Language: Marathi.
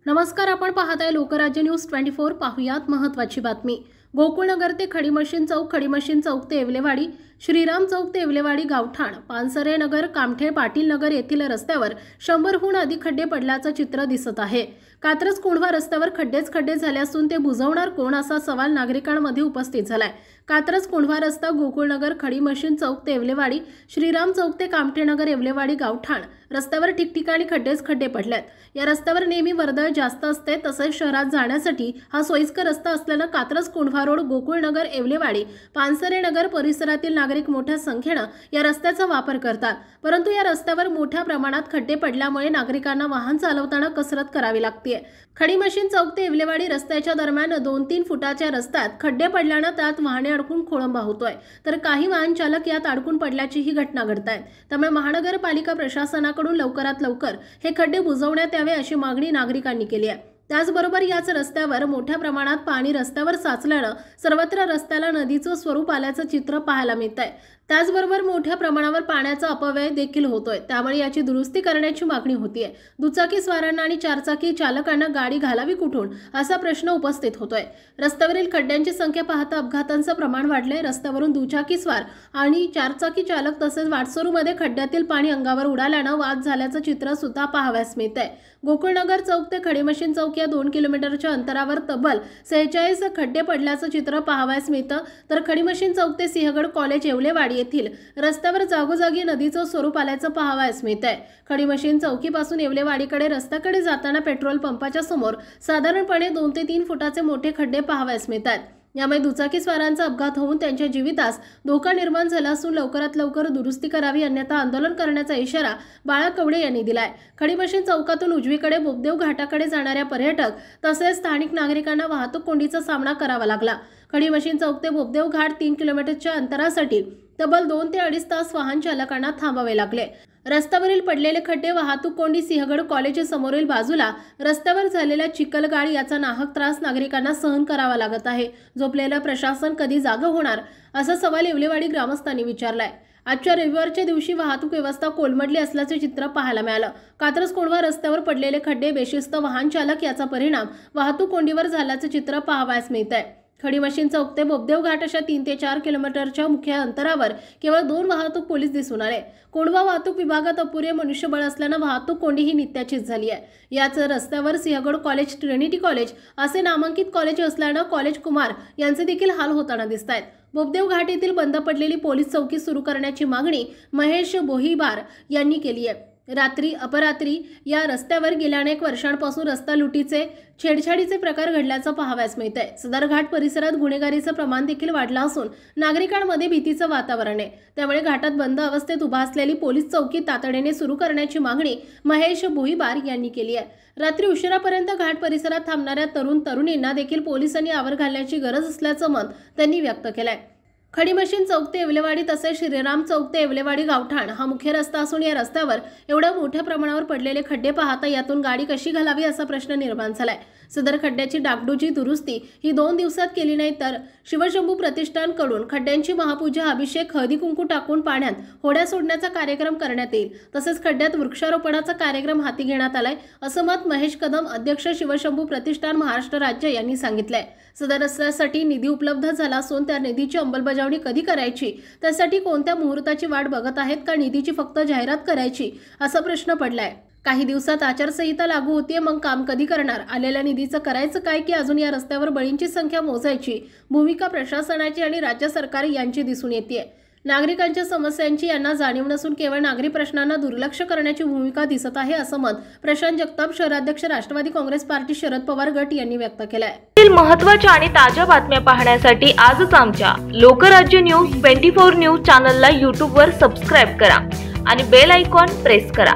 नमस्कार, आपण पाहताय लोकराज्य न्यूज 24। पाहुयात महत्त्वाची बातमी। गोकुळनगर ते खडी मशीन चौक ते येवलेवाडी, श्रीराम चौक ते येवलेवाडी गावठाण, पानसरे नगर, कामठे, पाटील नगर येथील रस्त्यावर 100हून अधिक खड्डे पडल्याचं चित्र दिसत आहे। कात्रज कोंढवा रस्त्यावर खड्डे झाले असून ते बुजवणार कोण असा सवाल नागरिकांमध्ये उपस्थित झालाय। कात्रज कोंढवा रस्ता गोकुळनगर, खडी मशीन चौक ते येवलेवाडी, श्रीराम चौक ते कामठे नगर, येवलेवाडी गावठाण रस्त्यावर ठिकठिकाणी खड्डे पडलेत। या रस्त्यावर नेहमी वर्दळ जास्त असते, तसेच शहरात जाण्यासाठी हा सोयीस्कर रस्ता असल्याने कात्रज कोंढवा रोड, गोकुळनगर, येवलेवाडी, पानसरे नगर परिसरातील नागरिक मोठ्या संख्येने या रस्त्याचा वापर करतात। परंतु या रस्त्यावर मोठ्या प्रमाणात खड्डे पडल्यामुळे नागरिकांना वाहन चालवताना कसरत करावी लागते। खडी मशीन चौक ते येवलेवाडी रस्त्याच्या दरम्यान 2-3 फुटाच्या रस्त्यात खड्डे पडल्याने त्यात वाहने अडकून खोळंबा होतोय, तर काही वाहन चालक यात अडकून पडल्याची ही घटना घडतायत। त्यामुळे महानगरपालिका प्रशासनाकडून लवकरात लवकर हे खड्डे बुजवण्यात यावे अशी मागणी नागरिकांनी केली आहे। त्याचबरोबर याच रस्त्यावर मोठ्या प्रमाणात पाणी रस्त्यावर साचल्याने सर्वत्र रस्त्याला नदीचं स्वरूप आल्याचं चित्र पाहायला मिळतंय। त्याचबरोबर मोठ्या प्रमाणावर पाण्याचा अपव्यय देखील होतोय, त्यामुळे याची दुरुस्ती करण्याची मागणी होतीये। दुचाकी स्वारांना आणि चारचाकी चालकांना गाडी घालावी कुठून असा प्रश्न उपस्थित होतोय। रस्त्यावरील खड्ड्यांची संख्या पाहता अपघातांचं प्रमाण वाढलंय। रस्त्यावरून दुचाकी स्वार आणि चारचाकी चालक तसेच वाटसरूमध्ये खड्ड्यातील पाणी अंगावर उडाल्याने वाद झाल्याचं चित्र सुद्धा पाहावयास मिळतंय। गोकुळनगर चौक ते खडी मशीन चौक या 2 किलोमीटरच्या अंतरावर तब्बल 46 खड्डे पडल्याचं चित्र पाहावयास मिळतं, तर खडी मशीन चौक ते सिंहगड कॉलेज येवलेवाडी येथील रस्त्यावर जागोजागी नदीचं स्वरूप आल्याचं पाहावयास मिळतंय। खडी मशीन चौकीपासून येवलेवाडीकडे रस्त्याकडे जाताना पेट्रोल पंपाच्या समोर साधारणपणे 2 ते 3 फुटाचे मोठे खड्डे पाहावयास मिळतात। यामुळे दुचाकी स्वारांचा अपघात होऊन त्यांच्या जीवितास धोका निर्माण झाला असून लवकरात लवकर दुरुस्ती करावी, अन्यथा आंदोलन करण्याचा इशारा बाळा कवडे यांनी दिलाय। खडी मशीन चौकातून उजवीकडे बोबदेव घाटाकडे जाणाऱ्या पर्यटक तसेच स्थानिक नागरिकांना वाहतूक कोंडीचा सामना करावा लागला। खडी मशीन चौक ते बोबदेव घाट 3 किलोमीटरच्या अंतरासाठी तब्बल 2 ते 2.5 तास वाहन चालकांना थांबावे लागले। रस्त्यावरील पडलेले खड्डे, वाहतूक कोंडी, सिंहगड कॉलेज समोरील बाजूला रस्त्यावर झालेल्या चिखलगाळ याचा नाहक त्रास नागरिकांना सहन करावा लागत आहे। झोपलेलं प्रशासन कधी जागं होणार असा सवाल येवलेवाडी ग्रामस्थांनी विचारलाय। आजच्या रविवारच्या दिवशी वाहतूक व्यवस्था कोलमडली असल्याचे चित्र पाहायला मिळालं। कात्रज कोंढवा रस्त्यावर पडलेले खड्डे, बेशिस्त वाहन चालक याचा परिणाम वाहतूक कोंडीवर झाल्याचे चित्र पाहावयास मिळतंय। खडी मशीन चौक ते बोबदेव घाट अशा 3 ते 4 किलोमीटरच्या मुख्य अंतरावर केवळ 2 वाहतूक पोलीस दिसून आले। कोंढवा वाहतूक विभागात अपुरे मनुष्यबळ असल्याने वाहतूक कोंडी ही नित्याचीच झाली आहे। याच रस्त्यावर सिंहगड कॉलेज, ट्रिनिटी कॉलेज असे नामांकित कॉलेज असल्याने कॉलेज कुमार यांचे देखील हाल होताना दिसतायत। बोबदेव घाट येथील बंद पडलेली पोलीस चौकी सुरू करण्याची मागणी महेश बोहीबार यांनी केली आहे। रात्री अपरात्री या रस्त्यावर गेल्या अनेक वर्षांपासून रस्ता लुटीचे, छेडछाडीचे प्रकार घडल्याचं पाहावयास मिळतंय। सदर घाट परिसरात गुन्हेगारीचं प्रमाण देखील वाढलं असून नागरिकांमध्ये भीतीचं वातावरण आहे। त्यामुळे घाटात बंद अवस्थेत उभा असलेली पोलीस चौकी तातडीने सुरू करण्याची मागणी महेश बोहीबार यांनी केली आहे। रात्री उशिरापर्यंत घाट परिसरात थांबणाऱ्या तरुणींना देखील पोलिसांनी आवर घालण्याची गरज असल्याचं मत त्यांनी व्यक्त केलंय। खडी मशीन चौक ते येवलेवाडी तसेच श्रीराम चौक ते येवलेवाडी गावठाण हा मुख्य रस्ता असून या रस्त्यावर एवढ्या मोठ्या प्रमाणावर पडलेले खड्डे पाहता यातून गाडी कशी घालावी असा प्रश्न निर्माण झालाय। सदर खड्ड्याची डागडुजी दुरुस्ती ही 2 दिवसात केली नाही तर शिवशंभू प्रतिष्ठानकडून खड्ड्यांची महापूजा, अभिषेक, हळदी कुंकू टाकून पाण्यात होड्या सोडण्याचा कार्यक्रम करण्यात येईल। तसेच खड्ड्यात वृक्षारोपणाचा कार्यक्रम हाती घेण्यात आलाय असं मत महेश कदम, अध्यक्ष शिवशंभू प्रतिष्ठान महाराष्ट्र राज्य यांनी सांगितलंय। सदर रस्त्यासाठी निधी उपलब्ध झाला असून त्या निधीची अंमलबजावणी कधी करायची, त्यासाठी कोणत्या मुहूर्ताची वाट बघत आहेत का निधीची फक्त जाहिरात करायची असा प्रश्न पडलाय। काही दिवसात आचारसंहिता लागू होतीये, मग काम कधी करणार? आलेल्या निधीचं करायचं काय की अजून या रस्त्यावर बळींची संख्या मोजायची भूमिका प्रशासनाची आणि राज्य सरकार यांची दिसून येते। नागरिकांच्या समस्यांची यांना जाणीव नसून केवळ नागरी प्रश्नांना दुर्लक्ष करण्याची भूमिका दिसत आहे असं मत प्रशांत जगताप, शहराध्यक्ष, राष्ट्रवादी काँग्रेस पार्टी, शरद पवार गट यांनी व्यक्त केलंय। महत्त्वाच्या आणि ताज्या बातम्या पाहण्यासाठी आजच आमच्या लोकराज्य न्यूज 24 न्यूज चॅनलला YouTube वर सबस्क्राइब करा आणि बेल आयकॉन प्रेस करा।